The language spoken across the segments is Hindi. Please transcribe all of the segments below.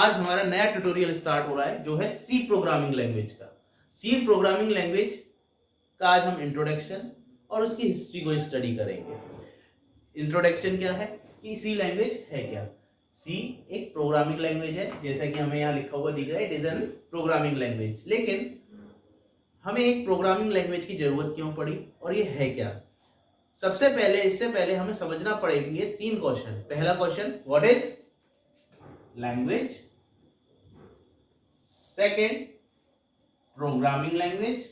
आज हमारा नया ट्यूटोरियल स्टार्ट हो रहा है जो है सी प्रोग्रामिंग लैंग्वेज का। सी प्रोग्रामिंग लैंग्वेज का आज हम इंट्रोडक्शन और उसकी हिस्ट्री को स्टडी करेंगे। इंट्रोडक्शन क्या है कि सी लैंग्वेज है क्या। सी एक प्रोग्रामिंग लैंग्वेज है, जैसा कि हमें यहाँ लिखा हुआ दिख रहा है, it is an programming language. लेकिन हमें एक प्रोग्रामिंग लैंग्वेज की जरूरत क्यों पड़ी और ये है क्या। सबसे पहले इससे पहले हमें समझना पड़ेंगे 3 क्वेश्चन। पहला question, what is language. Second, programming language,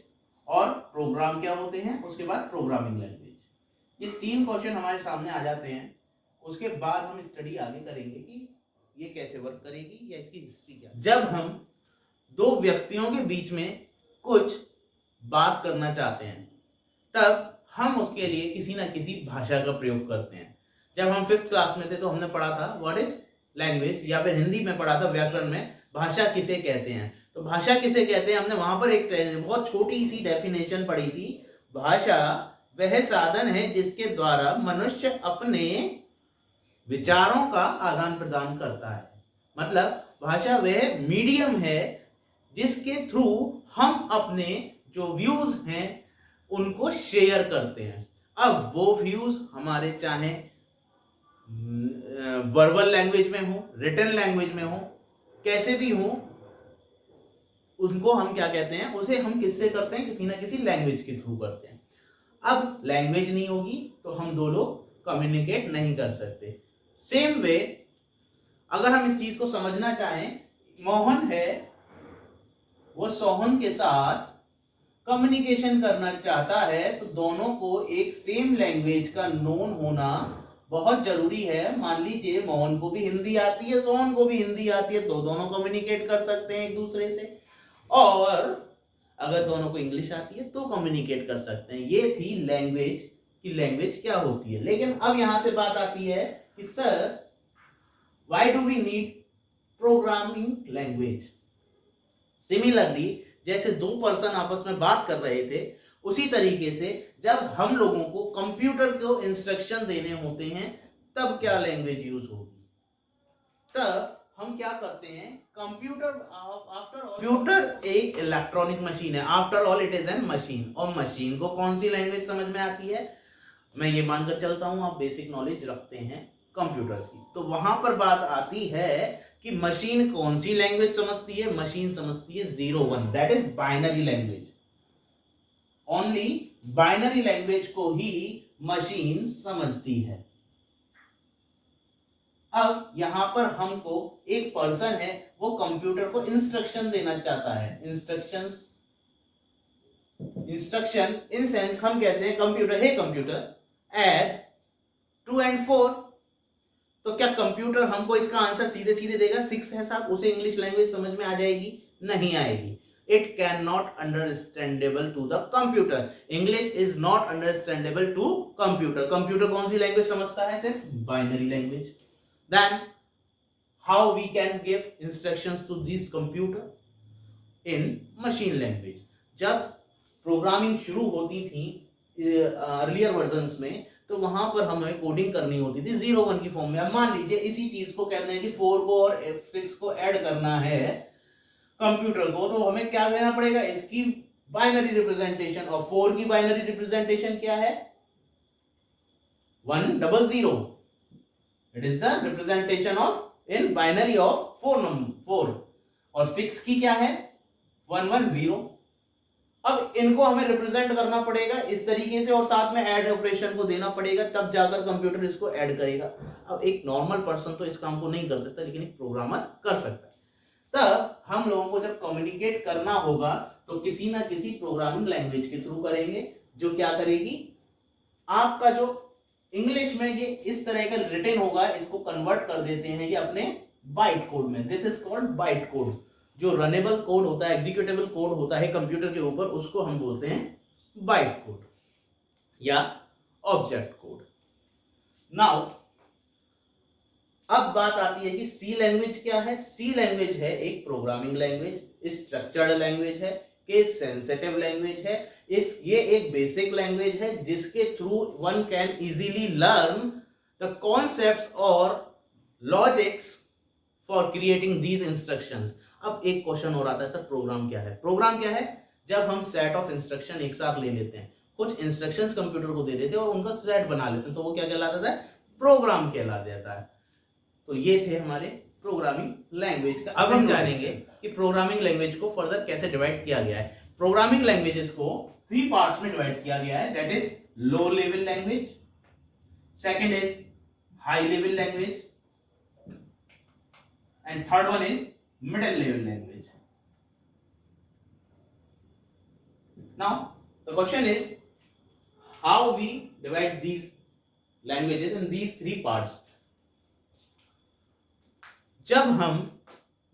और प्रोग्राम क्या होते हैं, उसके बाद प्रोग्रामिंग लैंग्वेज। ये 3 क्वेश्चन हमारे सामने आ जाते हैं। उसके बाद हम स्टडी आगे करेंगे कि ये कैसे वर्क करेगी या इसकी हिस्ट्री क्या। जब हम दो व्यक्तियों के बीच में कुछ बात करना चाहते हैं तब हम उसके लिए किसी ना किसी भाषा का प्रयोग करते हैं। जब हम 5th क्लास में थे तो हमने पढ़ा था व्हाट इज लैंग्वेज, या फिर हिंदी में पढ़ा था व्याकरण में, भाषा किसे कहते हैं। तो भाषा किसे कहते हैं, हमने वहां पर एक बहुत छोटी सी डेफिनेशन पढ़ी थी। भाषा वह साधन है जिसके द्वारा मनुष्य अपने विचारों का आदान प्रदान करता है। मतलब भाषा वह मीडियम है जिसके थ्रू हम अपने जो व्यूज हैं उनको शेयर करते हैं। अब वो व्यूज हमारे चाहे वर्बल लैंग्वेज में हो, रिटन लैंग्वेज में हो, कैसे भी हो, उनको हम क्या कहते हैं, उसे हम किससे करते हैं, किसी ना किसी लैंग्वेज के थ्रू करते हैं। अब लैंग्वेज नहीं होगी तो हम दो लोग कम्युनिकेट नहीं कर सकते। सेम वे अगर हम इस चीज को समझना चाहें, मोहन है वो सोहन के साथ कम्युनिकेशन करना चाहता है तो दोनों को एक सेम लैंग्वेज का नोन होना बहुत जरूरी है। मान लीजिए मोहन को भी हिंदी आती है, सोहन को भी हिंदी आती है, तो दोनों कम्युनिकेट कर सकते हैं एक दूसरे से। और अगर दोनों को इंग्लिश आती है तो कम्युनिकेट कर सकते हैं। ये थी लैंग्वेज की लैंग्वेज क्या होती है। लेकिन अब यहां से बात आती है कि sir why do we need programming language. Similarly जैसे दो पर्सन आपस में बात कर रहे थे, उसी तरीके से जब हम लोगों को कंप्यूटर को इंस्ट्रक्शन देने होते हैं तब क्या लैंग्वेज यूज होगी। तब हम क्या करते हैं, कंप्यूटर एक इलेक्ट्रॉनिक मशीन है, after all it is an machine. और मशीन को कौन सी लैंग्वेज समझ में आती है, मैं ये मानकर चलता हूं आप बेसिक नॉलेज रखते हैं कंप्यूटर्स की। तो वहां पर बात आती है कि मशीन कौन सी लैंग्वेज समझती है। मशीन समझती है 0-1, that is binary language. Only binary language को ही मशीन समझती है। अब यहां पर हमको एक पर्सन है, वो कंप्यूटर को इंस्ट्रक्शन देना चाहता है। इंस्ट्रक्शन इन सेंस हम कहते हैं computer, hey computer add 2 and 4। तो क्या कंप्यूटर हमको इसका आंसर सीधे सीधे देगा 6 है साहब, उसे इंग्लिश लैंग्वेज समझ में आ जाएगी? नहीं आएगी। It can not understandable to the computer. English is not understandable to computer. Computer कौन सी लैंग्वेज समझता है? सिर्फ binary language. Then how we can give instructions to this computer in machine language. जब प्रोग्रामिंग शुरू होती थी अर्लियर वर्जन्स में, तो वहां पर हमें कोडिंग करनी होती थी 0-1 की फॉर्म में। अब मान लीजिए इसी चीज को कहना है कि 4 को और 6 को ऐड करना है कंप्यूटर को, तो हमें क्या देना पड़ेगा, इसकी बाइनरी रिप्रेजेंटेशन। और 4 की बाइनरी रिप्रेजेंटेशन क्या है? 100। It is the representation of in binary of 4। और 6 की क्या है? 110। अब इनको हमें रिप्रेजेंट करना पड़ेगा इस तरीके से, और साथ में ऐड ऑपरेशन को देना पड़ेगा, तब जाकर कंप्यूटर इसको ऐड करेगा। अब एक नॉर्मल पर्सन तो इस काम को नहीं कर सकता, लेकिन एक प्रोग्रामर कर सकता है। तब हम लोगों को जब कम्युनिकेट करना होगा तो किसी ना किसी प्रोग्रामिंग लैंग्वेज के थ्रू करेंगे, जो क्या करेगी, आपका जो इंग्लिश में ये इस तरह का रिटन होगा, इसको कन्वर्ट कर देते हैं ये अपने बाइट कोड में। This is called byte code. जो रनेबल कोड होता है, एग्जीक्यूटेबल कोड होता है कंप्यूटर के ऊपर, उसको हम बोलते हैं बाइट कोड या ऑब्जेक्ट कोड। नाउ अब बात आती है कि सी लैंग्वेज क्या है। सी लैंग्वेज है एक प्रोग्रामिंग लैंग्वेज, स्ट्रक्चर्ड लैंग्वेज है, केस सेंसिटिव लैंग्वेज है। ये एक बेसिक लैंग्वेज है जिसके through one can easily learn the concepts और logics for creating these instructions. अब एक क्वेश्चन और आता है, सर प्रोग्राम क्या है? प्रोग्राम क्या है? जब हम सेट ऑफ इंस्ट्रक्शन एक साथ ले लेते हैं, कुछ इंस्ट्रक्शंस कंप्यूटर को दे देते हैं और उनका सेट बना लेते हैं, तो वो क्या कहलाता है? प्रोग्राम कहला जाता है। तो ये थे हमारे प्रोग्रामिंग लैंग्वेज का। अब हम जानेंगे कि प्रोग्रामिंग लैंग्वेज को फर्दर कैसे डिवाइड किया गया है। प्रोग्रामिंग लैंग्वेजेस को 3 पार्ट्स में डिवाइड किया गया है, that is low level language, second is high level language, and third one is middle level language. Now the question is how we divide these languages in these 3 parts। जब हम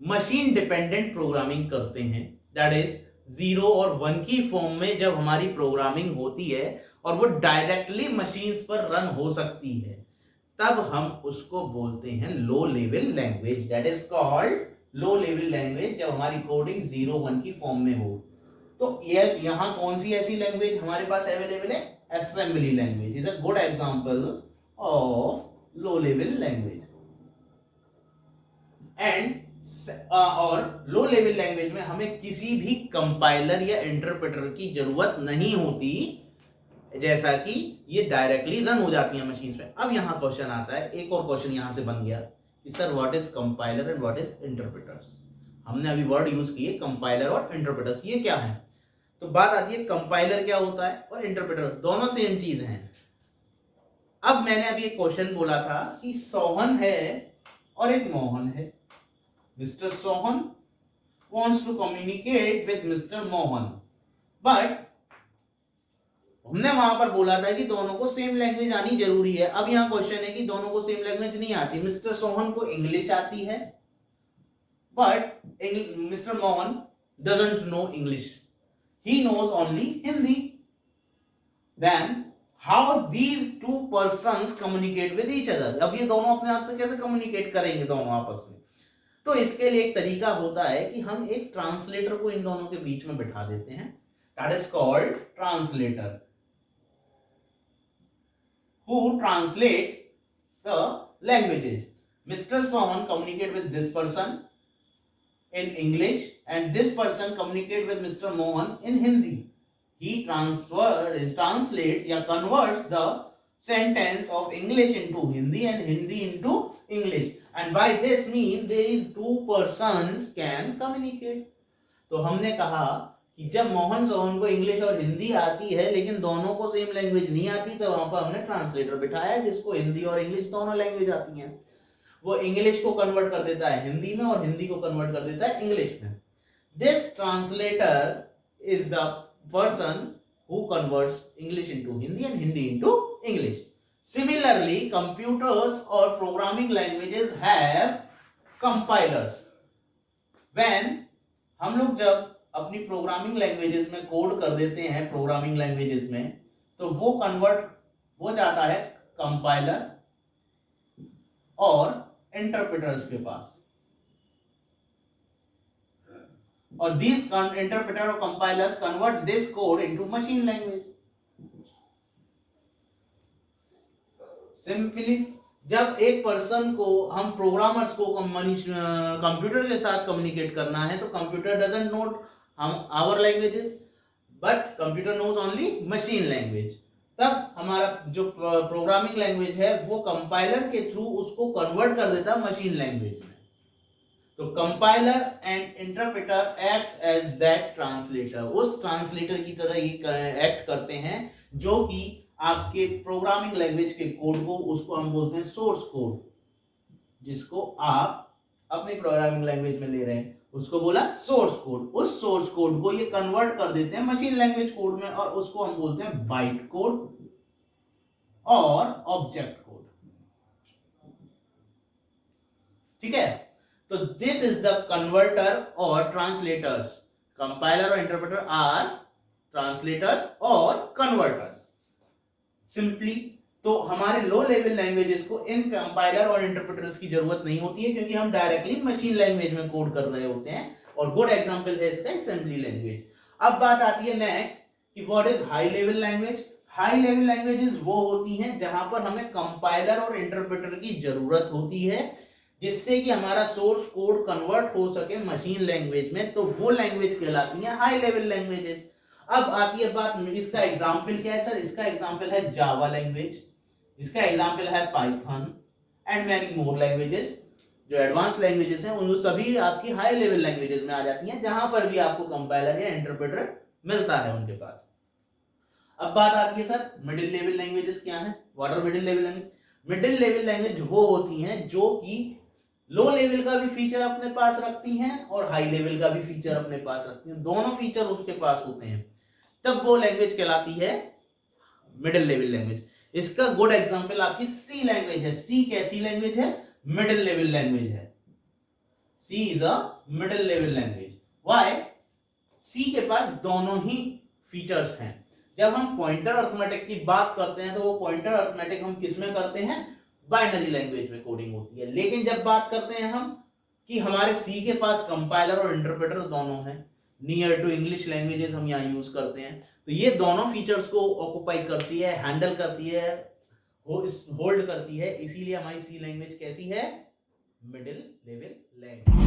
मशीन डिपेंडेंट प्रोग्रामिंग करते हैं, दैट इज 0 और 1 की फॉर्म में जब हमारी प्रोग्रामिंग होती है और वो डायरेक्टली मशीन्स पर रन हो सकती है, तब हम उसको बोलते हैं लो level language, that is called low level language, जब हमारी कोडिंग 0 1 की फॉर्म में हो। तो ये यहां कौन सी ऐसी लैंग्वेज हमारे पास अवेलेबल है? Assembly language is a good example of low level language. And और लो लेवल लैंग्वेज में हमें किसी भी कंपाइलर या इंटरप्रेटर की जरूरत नहीं होती, जैसा कि ये डायरेक्टली रन हो जाती है मशीन्स पे। अब यहाँ क्वेश्चन आता है, एक और क्वेश्चन यहाँ से बन गया कि sir what is compiler and what is interpreters. हमने अभी वर्ड यूज किए कंपाइलर और इंटरप्रेटर्स, ये क्या है? तो बात आती है कंपाइलर क्या होता है और इंटरप्रेटर, दोनों सेम चीज हैं। अब मैंने अभी एक क्वेश्चन बोला था कि सोहन है और एक मोहन है। Mr. Sohan wants to communicate with Mr. Mohan, but हमने वहां पर बोला था कि दोनों को सेम लैंग्वेज आनी जरूरी है। अब यहाँ क्वेश्चन है कि दोनों को सेम लैंग्वेज नहीं आती। मिस्टर सोहन को इंग्लिश आती है, but mister Mohan doesn't know English, he knows only Hindi. Then how these two persons communicate with each other. अब ये दोनों अपने आप से कैसे कम्युनिकेट करेंगे दोनों आपस में? तो इसके लिए एक तरीका होता है कि हम एक ट्रांसलेटर को इन दोनों के बीच में बिठा देते हैं, that is called translator, who translates the languages. Mr. Sohan communicate with this person in English and this person communicate with Mr. Mohan in Hindi. He translates या converts the sentence of English into Hindi and Hindi into English, and by this means these two persons can communicate. तो हमने कहा कि जब मोहन सोहन को इंग्लिश और हिंदी आती है लेकिन दोनों को सेम लैंग्वेज नहीं आती, तो वहां पर हमने ट्रांसलेटर बिठाया जिसको हिंदी और इंग्लिश दोनों लैंग्वेज आती हैं। वो इंग्लिश को कन्वर्ट कर देता है हिंदी में और हिंदी को कन्वर्ट कर देता है इंग्लिश में। This translator is the person who converts English into Hindi and Hindi into English. Similarly, computers or programming languages have compilers. When हम लोग जब अपनी प्रोग्रामिंग लैंग्वेजेस में कोड कर देते हैं प्रोग्रामिंग लैंग्वेजेस में, तो वो कन्वर्ट हो जाता है कंपाइलर और इंटरप्रेटर्स के पास, और these interpreter or compilers convert this code into machine language. Simply जब एक पर्सन को, हम प्रोग्रामर्स को कंप्यूटर के साथ कम्युनिकेट करना है, तो computer doesn't know our languages but computer knows only machine language. तब हमारा जो प्रोग्रामिंग लैंग्वेज है वो कंपाइलर के थ्रू उसको कन्वर्ट कर देता है मशीन लैंग्वेज में। तो compiler and interpreter acts as that translator, उस ट्रांसलेटर की तरह ये एक्ट करते हैं जो कि आपके प्रोग्रामिंग लैंग्वेज के कोड को, उसको हम बोलते हैं सोर्स कोड, जिसको आप अपनी प्रोग्रामिंग लैंग्वेज में ले रहे हैं उसको बोला सोर्स कोड। उस सोर्स कोड को ये कन्वर्ट कर देते हैं मशीन लैंग्वेज कोड में और उसको हम बोलते हैं बाइट कोड और ऑब्जेक्ट कोड। ठीक है, तो दिस इज द कन्वर्टर और ट्रांसलेटर्स। कंपाइलर और इंटरप्रेटर आर ट्रांसलेटर्स और कन्वर्टर्स। सिंपली तो हमारे लो लेवल लैंग्वेजेस को इन कंपाइलर और इंटरप्रेटर्स की जरूरत नहीं होती है, क्योंकि हम डायरेक्टली मशीन लैंग्वेज में कोड कर रहे होते हैं, और गुड एग्जांपल है इसका असेंबली लैंग्वेज। अब बात आती है नेक्स्ट कि what is high level language. High level languages वो होती हैं जहां पर हमें कंपाइलर और इंटरप्रेटर की जरूरत होती है, जिससे कि हमारा सोर्स कोड कन्वर्ट हो सके मशीन लैंग्वेज में, तो वो लैंग्वेज कहलाती है हाई लेवल लैंग्वेजेस। अब आती है बात, इसका एग्जाम्पल क्या है सर? इसका एग्जाम्पल है जावा लैंग्वेज, इसका एग्जाम्पल है Python and many more languages. जो एडवांस लैंग्वेजेस हैं उन सभी आपकी हाई लेवल लैंग्वेजेस में आ जाती हैं, जहां पर भी आपको कंपाइलर या इंटरप्रेटर मिलता है उनके पास। अब बात आती है सर मिडिल लेवल लैंग्वेजेस क्या है? What are middle level language? Middle level language वो होती हैं जो कि लो लेवल का भी फीचर अपने पास रखती हैं और हाई लेवल का भी फीचर अपने पास रखती हैं, दोनों फीचर उसके पास होते हैं, तब वो लैंग्वेज कहलाती है मिडिल लेवल लैंग्वेज। इसका गुड एग्जांपल आपकी सी लैंग्वेज है। सी कैसी लैंग्वेज है? मिडिल लेवल लैंग्वेज है। C is a middle level language. Why? C के पास दोनों ही फीचर्स हैं। जब हम पॉइंटर अर्थमेटिक की बात करते हैं तो वो पॉइंटर अर्थमेटिक हम किस में करते हैं? बाइनरी लैंग्वेज में कोडिंग होती है। लेकिन जब बात करते हैं हम कि हमारे सी के पास कंपाइलर और इंटरप्रेटर दोनों हैं, नियर टू इंग्लिश लैंग्वेजेस हम यहाँ यूज करते हैं, तो ये दोनों फीचर्स को ऑक्युपाई करती है, हैंडल करती है, होल्ड करती है। इसीलिए हमारी सी लैंग्वेज कैसी है? Middle level language.